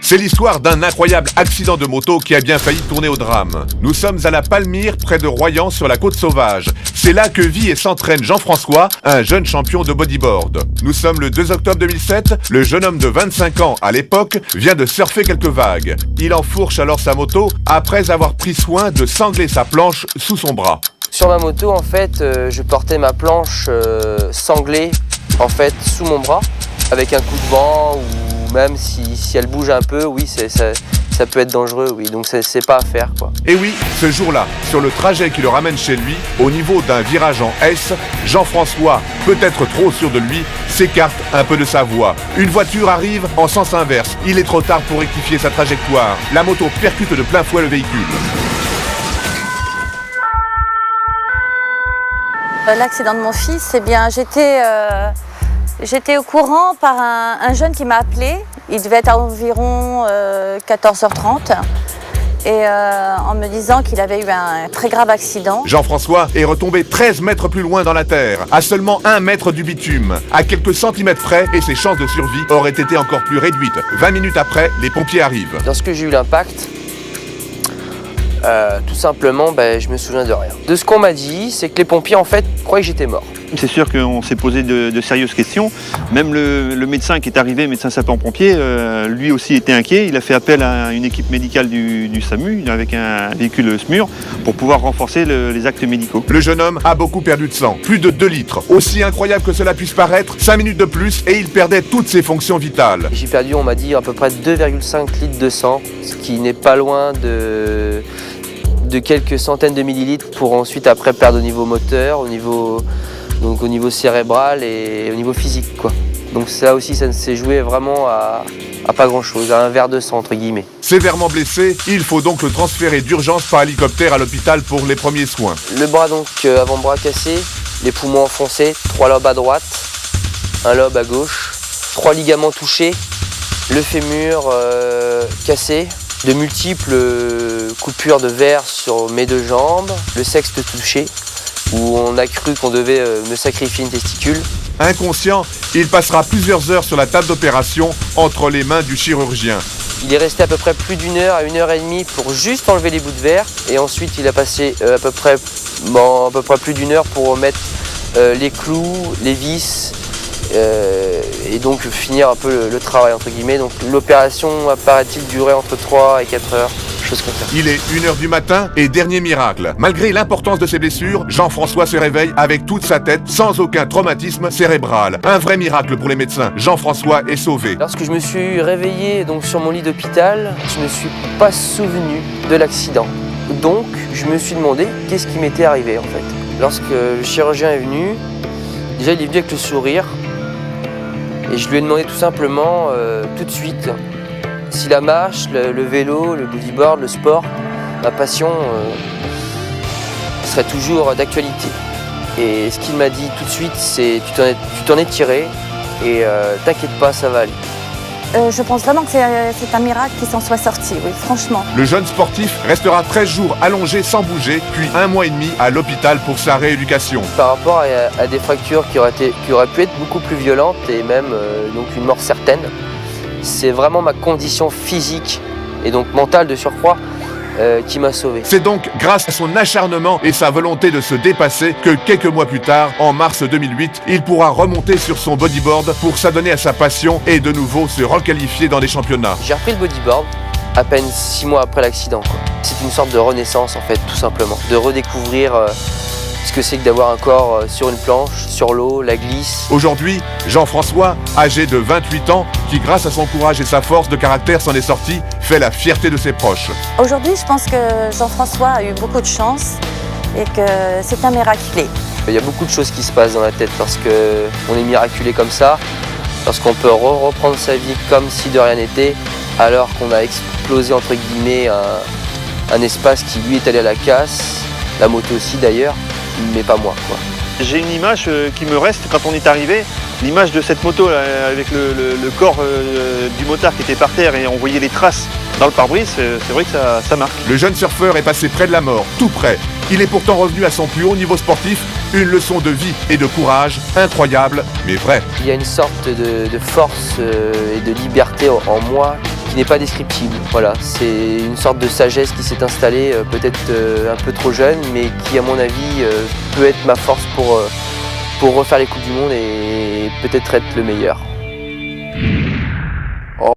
C'est l'histoire d'un incroyable accident de moto qui a bien failli tourner au drame. Nous sommes à la Palmyre, près de Royan, sur la côte sauvage. C'est là que vit et s'entraîne Jean-François, un jeune champion de bodyboard. Nous sommes le 2 octobre 2007, le jeune homme de 25 ans à l'époque vient de surfer quelques vagues. Il enfourche alors sa moto après avoir pris soin de sangler sa planche sous son bras. Sur ma moto, en fait, je portais ma planche sanglée en fait, sous mon bras, avec un coup de vent ou même si elle bouge un peu, oui, ça peut être dangereux, oui, donc c'est pas à faire, quoi. Et oui, ce jour-là, sur le trajet qui le ramène chez lui, au niveau d'un virage en S, Jean-François, peut-être trop sûr de lui, s'écarte un peu de sa voie. Une voiture arrive en sens inverse. Il est trop tard pour rectifier sa trajectoire. La moto percute de plein fouet le véhicule. L'accident de mon fils, eh bien, j'étais au courant par un jeune qui m'a appelé. Il devait être à environ 14h30 et en me disant qu'il avait eu un très grave accident. Jean-François est retombé 13 mètres plus loin dans la terre, à seulement 1 mètre du bitume, à quelques centimètres près, et ses chances de survie auraient été encore plus réduites. 20 minutes après, les pompiers arrivent. Lorsque j'ai eu l'impact, tout simplement, je me souviens de rien. De ce qu'on m'a dit, c'est que les pompiers, en fait, croyaient que j'étais mort. C'est sûr qu'on s'est posé de sérieuses questions. Même le médecin qui est arrivé, médecin sapeur-pompier, lui aussi était inquiet. Il a fait appel à une équipe médicale du SAMU, avec un véhicule SMUR, pour pouvoir renforcer les actes médicaux. Le jeune homme a beaucoup perdu de sang, plus de 2 litres. Aussi incroyable que cela puisse paraître, 5 minutes de plus et il perdait toutes ses fonctions vitales. J'ai perdu, on m'a dit, à peu près 2,5 litres de sang, ce qui n'est pas loin de quelques centaines de millilitres pour ensuite après perdre au niveau moteur, au niveau cérébral et au niveau physique, quoi. Donc ça aussi, ça s'est joué vraiment à pas grand chose, à un verre de sang entre guillemets. Sévèrement blessé, il faut donc le transférer d'urgence par hélicoptère à l'hôpital pour les premiers soins. Le bras donc avant-bras cassé, les poumons enfoncés, 3 lobes à droite, un lobe à gauche, 3 ligaments touchés, le fémur cassé, de multiples coupures de verre sur mes 2 jambes, le sexte touché, où on a cru qu'on devait me sacrifier une testicule. Inconscient, il passera plusieurs heures sur la table d'opération entre les mains du chirurgien. Il est resté à peu près plus d'1 heure à 1 heure et demie pour juste enlever les bouts de verre. Et ensuite, il a passé à peu près plus d'1 heure pour mettre les clous, les vis, et donc finir un peu le travail, entre guillemets. Donc l'opération, paraît-il, durait entre 3 et 4 heures. Chose comme ça. Il est 1 heure du matin et dernier miracle. Malgré l'importance de ses blessures, Jean-François se réveille avec toute sa tête, sans aucun traumatisme cérébral. Un vrai miracle pour les médecins. Jean-François est sauvé. Lorsque je me suis réveillé donc, sur mon lit d'hôpital, je ne me suis pas souvenu de l'accident. Donc, je me suis demandé qu'est-ce qui m'était arrivé en fait. Lorsque le chirurgien est venu, déjà il est venu avec le sourire et je lui ai demandé tout simplement, tout de suite, si la marche, le vélo, le bodyboard, le sport, ma passion serait toujours d'actualité. Et ce qu'il m'a dit tout de suite, c'est tu t'en es tiré et t'inquiète pas, ça va aller. Je pense vraiment que c'est un miracle qu'il s'en soit sorti, oui, franchement. Le jeune sportif restera 13 jours allongé sans bouger, puis 1 mois et demi à l'hôpital pour sa rééducation. Par rapport à des fractures qui auraient pu être beaucoup plus violentes et même donc une mort certaine, c'est vraiment ma condition physique et donc mentale de surcroît qui m'a sauvé. C'est donc grâce à son acharnement et sa volonté de se dépasser que quelques mois plus tard, en mars 2008, il pourra remonter sur son bodyboard pour s'adonner à sa passion et de nouveau se requalifier dans des championnats. J'ai repris le bodyboard à peine 6 mois après l'accident. C'est une sorte de renaissance en fait, tout simplement. De redécouvrir ce que c'est que d'avoir un corps sur une planche, sur l'eau, la glisse. Aujourd'hui, Jean-François, âgé de 28 ans, qui grâce à son courage et sa force de caractère s'en est sorti, fait la fierté de ses proches. Aujourd'hui, je pense que Jean-François a eu beaucoup de chance et que c'est un miraculé. Il y a beaucoup de choses qui se passent dans la tête lorsqu'on est miraculé comme ça, lorsqu'on peut reprendre sa vie comme si de rien n'était, alors qu'on a explosé entre guillemets un espace qui lui est allé à la casse, la moto aussi d'ailleurs, mais pas moi, quoi. J'ai une image qui me reste quand on est arrivé, l'image de cette moto là, avec le corps du motard qui était par terre et on voyait les traces dans le pare-brise, c'est vrai que ça marque. Le jeune surfeur est passé près de la mort, tout près. Il est pourtant revenu à son plus haut niveau sportif, une leçon de vie et de courage incroyable, mais vrai. Il y a une sorte de force et de liberté en moi qui n'est pas descriptible. Voilà, c'est une sorte de sagesse qui s'est installée, peut-être un peu trop jeune, mais qui à mon avis peut être ma force pour refaire les Coupes du Monde et peut-être être le meilleur.